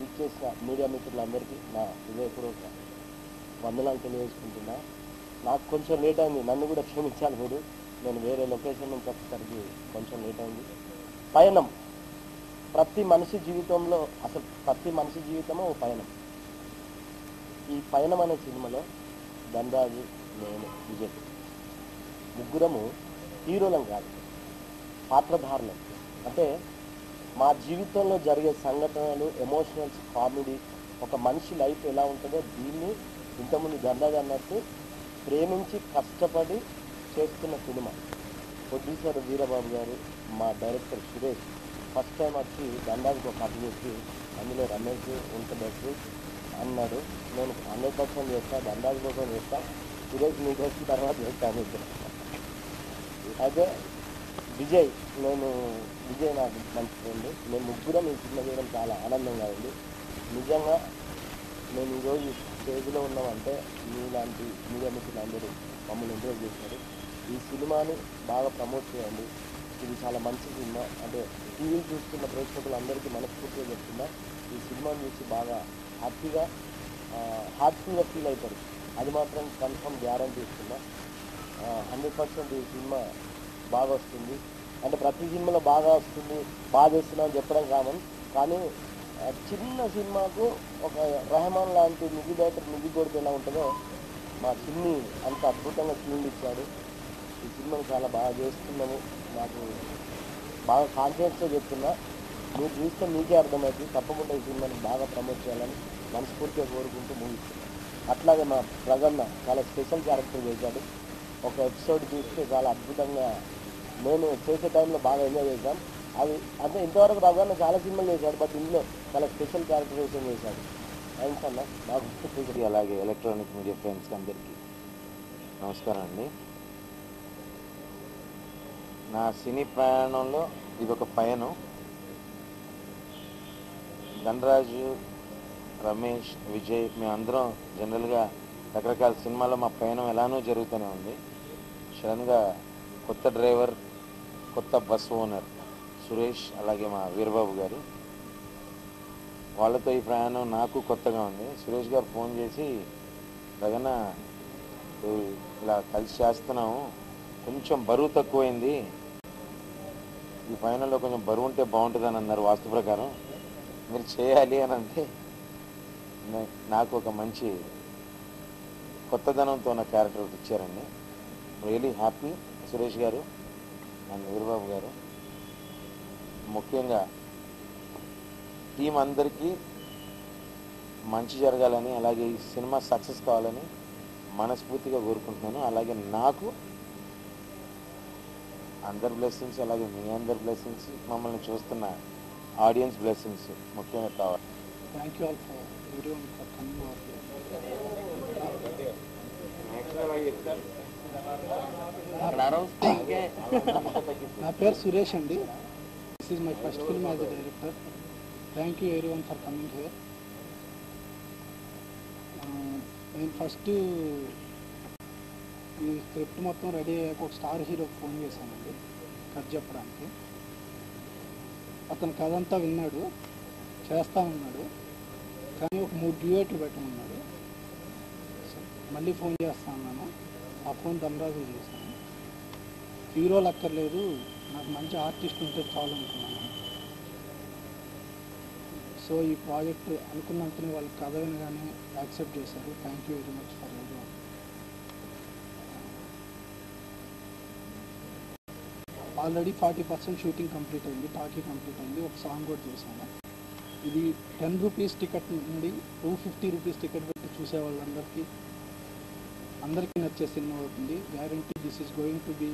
ఇచ్చేసిన మీడియా మిత్రులందరికీ నా హృదయపూర్వక వందనాలు తెలియజేసుకుంటున్నా. నాకు కొంచెం లేట్ అయింది, నన్ను కూడా క్షమించాలి మీరు. నేను వేరే లొకేషన్ నుంచి వచ్చేసరికి కొంచెం లేట్ అయింది. పయనం ప్రతి మనిషి జీవితంలో, అసలు ప్రతి మనిషి జీవితము ఓ పయనం. ఈ పయనం అనే సినిమాలో ధనరాజు, నేను, విజయ్ ముగ్గురము హీరోలం కాదు, పాత్రధారులం. అంటే మా జీవితంలో జరిగే సంఘటనలు, ఎమోషనల్స్, కామెడీ, ఒక మనిషి లైఫ్ ఎలా ఉంటుందో దీన్ని ఇంతకుముందు ధనరాజు అన్నట్టు ప్రేమించి కష్టపడి చేస్తున్న సినిమా. ప్రొడ్యూసర్ వీరబాబు గారు, మా డైరెక్టర్ సురేష్ ఫస్ట్ టైం వచ్చి ధనరాజుకు ఒక కథ చెప్పి అందులో రమేష్ ఉంటుండొచ్చు అన్నాడు. నేను 100% చేస్తాను, ధనరాజు కోసం చేస్తాను, సురేష్ మీకు వచ్చిన తర్వాత చేస్తాను. అయితే విజయ్ నాకు మంచి ఫ్రెండ్. మేము ముగ్గురం ఈ సినిమా చేయడం చాలా ఆనందంగా ఉంది. నిజంగా మేము ఈరోజు స్టేజ్లో ఉన్నామంటే మీలాంటి మీడియా మిత్రులు అందరూ మమ్మల్ని ఎంకరేజ్ చేశారు. ఈ సినిమాని బాగా ప్రమోట్ చేయండి, ఇది చాలా మంచి సినిమా. అంటే టీవీలు చూస్తున్న ప్రేక్షకులందరికీ మనస్ఫూర్తిగా చెప్తున్నా, ఈ సినిమాని చూసి బాగా హ్యాపీగా హార్ట్ఫుల్గా ఫీల్ అవుతారు. అది మాత్రం కన్ఫర్మ్ గ్యారంటీ ఇస్తున్నా. 100% ఈ సినిమా బాగా వస్తుంది. అంటే ప్రతి సినిమాలో బాగా వస్తుంది, బాగా చేస్తున్నా అని చెప్పడం కామన్. కానీ చిన్న సినిమాకు ఒక రెహమాన్ లాంటి నిధి డైరెక్టర్ నిధి కొడితే ఎలా ఉంటుందో మా చిన్ని అంత అద్భుతంగా ట్యూన్ ఇచ్చాడు. ఈ సినిమాని చాలా బాగా చేస్తున్నాము. నాకు బాగా కాన్ఫిడెన్స్తో చెప్తున్నా, మీరు చూస్తే మీకే అర్థమవుతుంది. తప్పకుండా ఈ సినిమాని బాగా ప్రమోట్ చేయాలని మనస్ఫూర్తిగా కోరుకుంటూ ముగిస్తున్నాను. అట్లాగే మా ప్రగన్న చాలా స్పెషల్ క్యారెక్టర్ చేశాడు. ఒక ఎపిసోడ్ చూస్తే చాలా అద్భుతంగా, నేను చేసే టైంలో బాగా ఎంజాయ్ చేశాం. అది అంటే ఇంతవరకు ప్రగన్న చాలా సినిమాలు చేశాడు, బట్ ఇందులో చాలా స్పెషల్ క్యారెక్టరైజేషన్ చేశాడు. థ్యాంక్స్ అన్న. నాకు అలాగే ఎలక్ట్రానిక్ మీడియా ఫ్రెండ్స్కి అందరికీ నమస్కారం అండి. నా సినీ ప్రయాణంలో ఇదొక పయనం. ధనరాజు, రమేష్, విజయ్ మేమందరం జనరల్గా రకరకాల సినిమాల్లో మా పయనం ఎలానో జరుగుతూనే ఉంది. సడన్గా కొత్త డ్రైవర్, కొత్త బస్ ఓనర్ సురేష్, అలాగే మా వీరబాబు గారు, వాళ్ళతో ఈ ప్రయాణం నాకు కొత్తగా ఉంది. సురేష్ గారు ఫోన్ చేసి, రగన ఇలా కలిసి చేస్తున్నాము, కొంచెం బరువు తక్కువైంది, ఈ ఫైనల్లో కొంచెం బరువు ఉంటే బాగుంటుందని అన్నారు. వాస్తు ప్రకారం మీరు చేయాలి అని అంటే నాకు ఒక మంచి కొత్తదనంతో ఉన్న క్యారెక్టర్ ఇచ్చారండి. Really happy. సురేష్ గారు అండ్ వీరబాబు గారు, ముఖ్యంగా టీం అందరికీ మంచి జరగాలని, అలాగే ఈ సినిమా సక్సెస్ కావాలని మనస్ఫూర్తిగా కోరుకుంటున్నాను. అలాగే నాకు అందరి బ్లెస్సింగ్స్, అలాగే మీ అందరి బ్లెస్సింగ్స్, మమ్మల్ని చూస్తున్న ఆడియన్స్ బ్లెస్సింగ్స్ ముఖ్యంగా కావాలి. Thank you all for everyone for coming over here. నా పేరు సురేష్ అండి. This is my first film as a director. Thank you everyone for coming here. నేను ఫస్ట్ ఈ స్క్రిప్ట్ మొత్తం రెడీ అయ్యాక ఒక స్టార్ హీరోకి ఫోన్ చేశానండి కథ చెప్పడానికి. అతను కథ అంతా విన్నాడు, చేస్తా ఉన్నాడు, కానీ ఒక 3 డ్యూయెట్లు పెట్టమన్నాడు. మళ్ళీ ఫోన్ చేస్తా అన్నాను. ఆ ఫోన్ ధనరాజు చేశాను. హీరోలు అక్కర్లేదు, నాకు మంచి ఆర్టిస్ట్ ఉంటే చాలు అనుకున్నాను. సో ఈ ప్రాజెక్ట్ అనుకున్నంతనే వాళ్ళు కథ వినగానే యాక్సెప్ట్ చేశారు. Thank you very much for every one. Already 40% shooting complete అయింది, టాకీ కంప్లీట్ అయింది, ఒక సాంగ్ కూడా చేశాను. ఇది 10 రూపీస్ టికెట్ నుండి 250 రూపీస్ టికెట్ పెట్టి చూసే వాళ్ళందరికీ నచ్చే సినిమా అవుతుంది. Guarantee this is going to be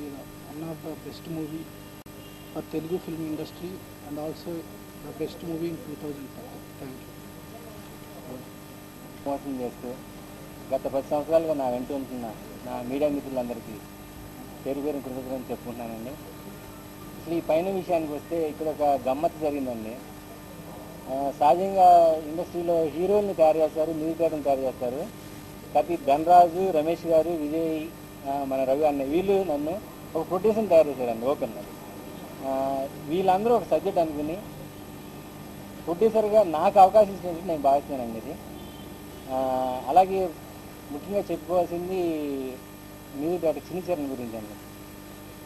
one of the best movie for Telugu film industry and also the best movie in 2030. Thank you. మోసం చేస్తూ గత 10 సంవత్సరాలుగా నా వెంట ఉంటున్న నా మీడియా మిత్రులందరికీ పేరు కృతజ్ఞతలు చెప్పుకుంటున్నానండి. అసలు ఈ పైన విషయానికి వస్తే ఇక్కడ ఒక గమ్మత్తు జరిగిందండి. సహజంగా ఇండస్ట్రీలో హీరోయిన్ని తయారు చేస్తారు, మ్యూజిక్ తయారు చేస్తారు. ప్రతి ధనరాజు, రమేష్ గారు, విజయ్, మన రవి అన్న వీళ్ళు నన్ను ఒక ప్రొడ్యూసర్ని తయారు చేశారండి. ఓపెన్ వీళ్ళందరూ ఒక సబ్జెక్ట్ అనుకుని ప్రొడ్యూసర్గా నాకు అవకాశం ఇచ్చినట్టు నేను భావిస్తున్నానండి ఇది. అలాగే ముఖ్యంగా చెప్పుకోవాల్సింది మ్యూజిక్ డైరెక్టర్ చిన్ని చరణ్ గురించి అండి.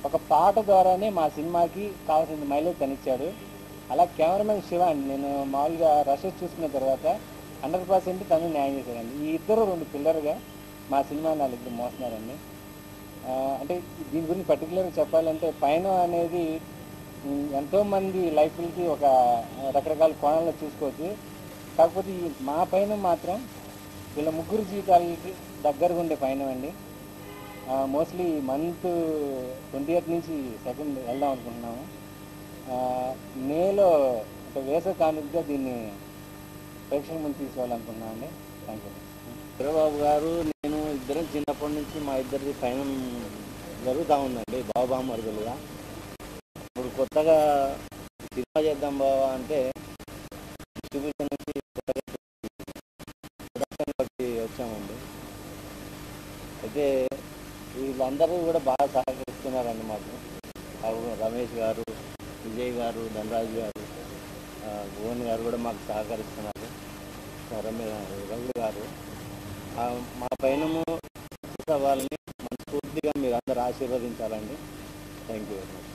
ఒక పాట ద్వారానే మా సినిమాకి కావాల్సిన మైలేజ్ తనిచ్చాడు. అలా కెమెరామెన్ శివ అండి, నేను మామూలుగా రషెస్ చూసుకున్న తర్వాత 100% తను న్యాయం చేశారండి. ఈ ఇద్దరు 2 పిల్లర్గా మా సినిమా వాళ్ళిద్దరు మోస్తున్నారండి. అంటే దీని గురించి పర్టికులర్గా చెప్పాలంటే పైన అనేది ఎంతోమంది లైఫ్లకి ఒక రకరకాల కోణాల్లో చూసుకోవచ్చు. కాకపోతే ఈ మా పైన మాత్రం వీళ్ళ ముగ్గురు జీవితాలకి దగ్గరగా ఉండే పైన అండి. మోస్ట్లీ మంత్ 20th నుంచి 2nd వెళ్దాం అనుకుంటున్నాము. మేలో అంటే వేసవ కానుకగా దీన్ని ప్రేక్షకుల ముందు తీసుకోవాలనుకుంటున్నాం అండి. Thank you. చంద్రబాబు గారు నేను ఇద్దరం చిన్నప్పటి నుంచి మా ఇద్దరిది పైన జరుగుతూ ఉందండి బాబామరుదులుగా. ఇప్పుడు కొత్తగా సినిమా చేద్దాం బాబా అంటే డిస్ట్రిబ్యూషన్ నుంచి ప్రొడక్షన్లోకి వచ్చామండి. అయితే వీళ్ళందరూ కూడా బాగా సహకరిస్తున్నారండి మాకు. రమేష్ గారు, విజయ్ గారు, ధనరాజు గారు, భువన్ గారు కూడా మాకు సహకరిస్తున్నారు. రఘు గారు మా పైనము వాళ్ళని మనస్ఫూర్తిగా మీరు అందరూ ఆశీర్వదించాలండి. Thank you very much.